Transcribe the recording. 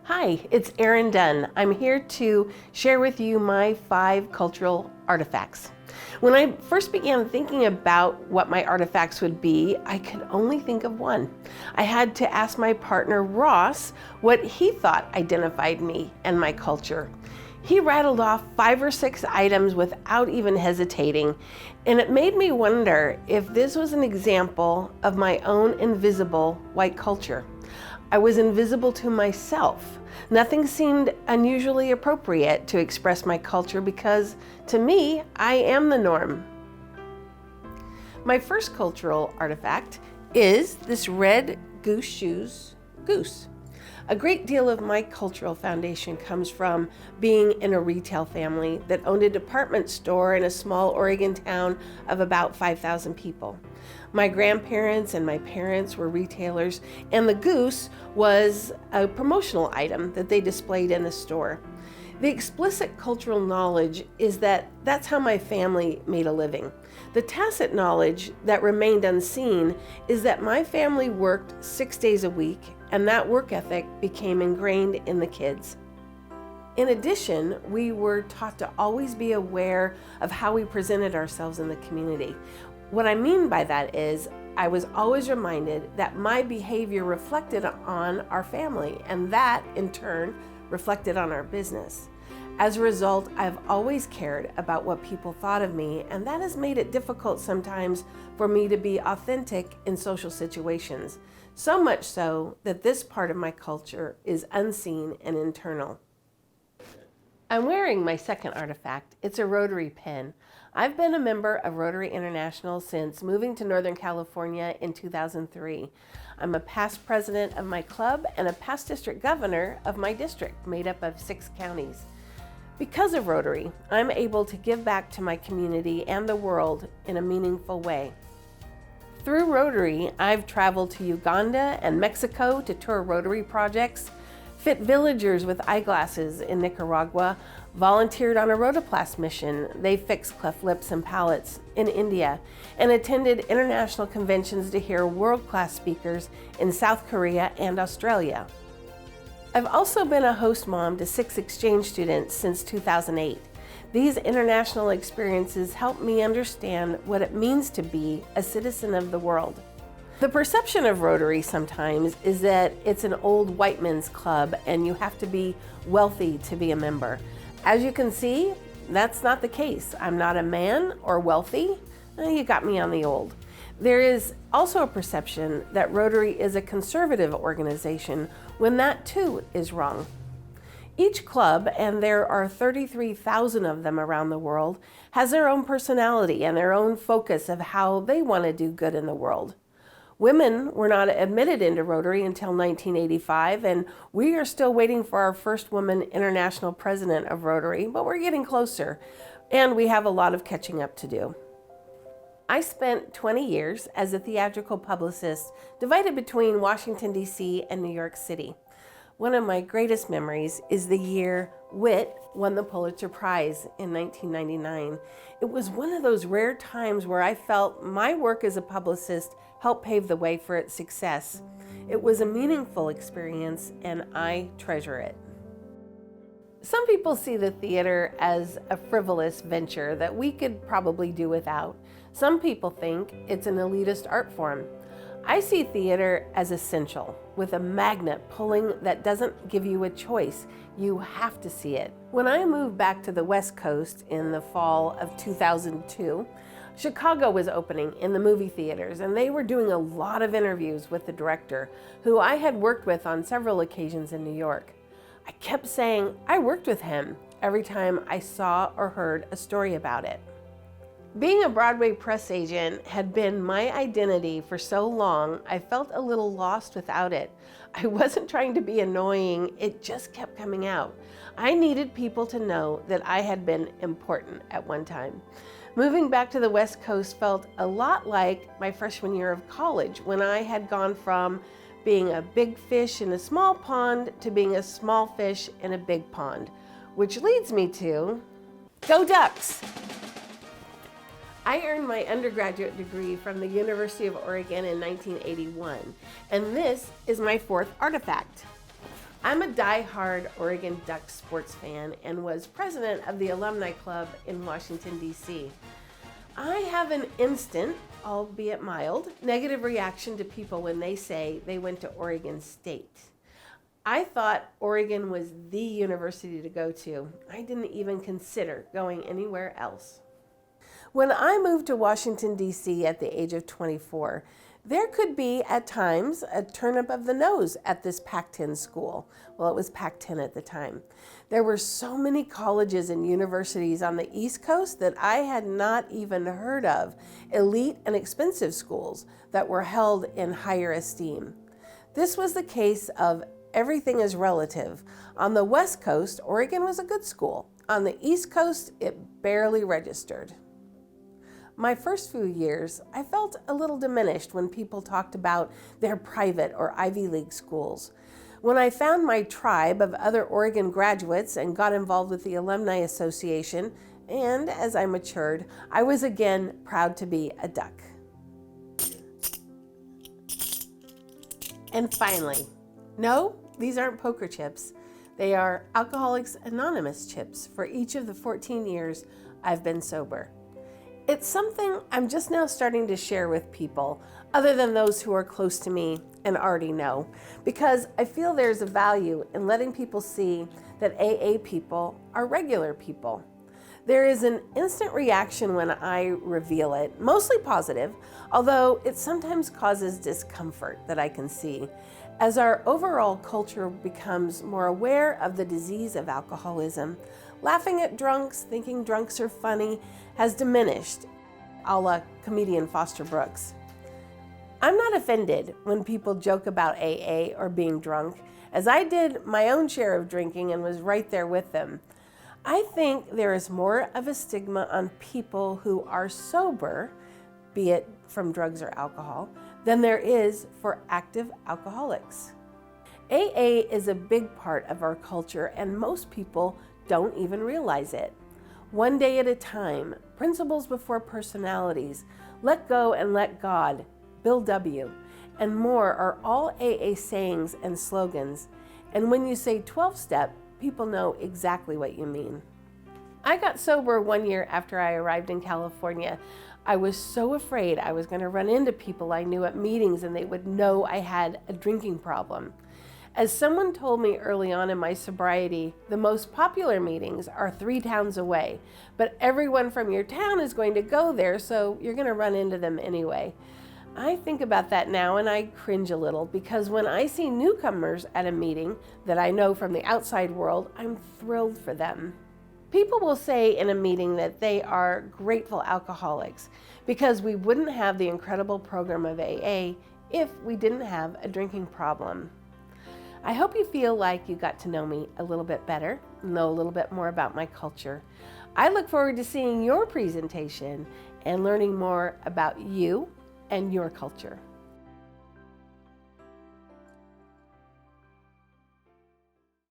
Hi, it's Erin Dunn. I'm here to share with you my 5 cultural artifacts. When I first began thinking about what my artifacts would be, I could only think of one. I had to ask my partner Ross what he thought identified me and my culture. He rattled off 5 or 6 items without even hesitating, and it made me wonder if this was an example of my own invisible white culture. I was invisible to myself. Nothing seemed unusually appropriate to express my culture because, to me, I am the norm. My first cultural artifact is this red goose shoes goose. A great deal of my cultural foundation comes from being in a retail family that owned a department store in a small Oregon town of about 5,000 people. My grandparents and my parents were retailers, and the goose was a promotional item that they displayed in the store. The explicit cultural knowledge is that that's how my family made a living. The tacit knowledge that remained unseen is that my family worked 6 days a week, and that work ethic became ingrained in the kids. In addition, we were taught to always be aware of how we presented ourselves in the community. What I mean by that is I was always reminded that my behavior reflected on our family, and that, in turn, reflected on our business. As a result, I've always cared about what people thought of me, and that has made it difficult sometimes for me to be authentic in social situations. So much so that this part of my culture is unseen and internal. I'm wearing my second artifact. It's a Rotary pin. I've been a member of Rotary International since moving to Northern California in 2003. I'm a past president of my club and a past district governor of my district, made up of 6 counties. Because of Rotary, I'm able to give back to my community and the world in a meaningful way. Through Rotary, I've traveled to Uganda and Mexico to tour Rotary projects, fit villagers with eyeglasses in Nicaragua, volunteered on a Rotoplas mission. They fixed cleft lips and palates in India, and attended international conventions to hear world-class speakers in South Korea and Australia. I've also been a host mom to 6 exchange students since 2008. These international experiences help me understand what it means to be a citizen of the world. The perception of Rotary sometimes is that it's an old white men's club and you have to be wealthy to be a member. As you can see, that's not the case. I'm not a man or wealthy. You got me on the old. There is also a perception that Rotary is a conservative organization when that too is wrong. Each club, and there are 33,000 of them around the world, has their own personality and their own focus of how they want to do good in the world. Women were not admitted into Rotary until 1985, and we are still waiting for our first woman international president of Rotary, but we're getting closer, and we have a lot of catching up to do. I spent 20 years as a theatrical publicist divided between Washington, D.C. and New York City. One of my greatest memories is the year Wit won the Pulitzer Prize in 1999. It was one of those rare times where I felt my work as a publicist helped pave the way for its success. It was a meaningful experience, and I treasure it. Some people see the theater as a frivolous venture that we could probably do without. Some people think it's an elitist art form. I see theater as essential, with a magnet pulling that doesn't give you a choice. You have to see it. When I moved back to the West Coast in the fall of 2002, Chicago was opening in the movie theaters, and they were doing a lot of interviews with the director, who I had worked with on several occasions in New York. I kept saying I worked with him every time I saw or heard a story about it. Being a Broadway press agent had been my identity for so long, I felt a little lost without it. I wasn't trying to be annoying, it just kept coming out. I needed people to know that I had been important at one time. Moving back to the West Coast felt a lot like my freshman year of college, when I had gone from being a big fish in a small pond to being a small fish in a big pond, which leads me to Go Ducks! I earned my undergraduate degree from the University of Oregon in 1981, and this is my 4th artifact. I'm a die-hard Oregon Ducks sports fan and was president of the Alumni Club in Washington, D.C. I have an instant, albeit mild, negative reaction to people when they say they went to Oregon State. I thought Oregon was the university to go to. I didn't even consider going anywhere else. When I moved to Washington, D.C. at the age of 24, there could be, at times, a turn up of the nose at this Pac-10 school. Well, it was Pac-10 at the time. There were so many colleges and universities on the East Coast that I had not even heard of, elite and expensive schools that were held in higher esteem. This was the case of everything is relative. On the West Coast, Oregon was a good school. On the East Coast, it barely registered. My first few years, I felt a little diminished when people talked about their private or Ivy League schools. When I found my tribe of other Oregon graduates and got involved with the Alumni Association, and as I matured, I was again proud to be a Duck. And finally, no, these aren't poker chips. They are Alcoholics Anonymous chips for each of the 14 years I've been sober. It's something I'm just now starting to share with people, other than those who are close to me and already know, because I feel there's a value in letting people see that AA people are regular people. There is an instant reaction when I reveal it, mostly positive, although it sometimes causes discomfort that I can see. As our overall culture becomes more aware of the disease of alcoholism, laughing at drunks, thinking drunks are funny, has diminished, a la comedian Foster Brooks. I'm not offended when people joke about AA or being drunk, as I did my own share of drinking and was right there with them. I think there is more of a stigma on people who are sober, be it from drugs or alcohol, than there is for active alcoholics. AA is a big part of our culture, and most people don't even realize it. One day at a time, principles before personalities, let go and let God, Bill W., and more are all AA sayings and slogans. And when you say 12-step, people know exactly what you mean. I got sober 1 year after I arrived in California. I was so afraid I was going to run into people I knew at meetings and they would know I had a drinking problem. As someone told me early on in my sobriety, the most popular meetings are 3 towns away, but everyone from your town is going to go there, so you're going to run into them anyway. I think about that now and I cringe a little, because when I see newcomers at a meeting that I know from the outside world, I'm thrilled for them. People will say in a meeting that they are grateful alcoholics because we wouldn't have the incredible program of AA if we didn't have a drinking problem. I hope you feel like you got to know me a little bit better, know a little bit more about my culture. I look forward to seeing your presentation and learning more about you and your culture.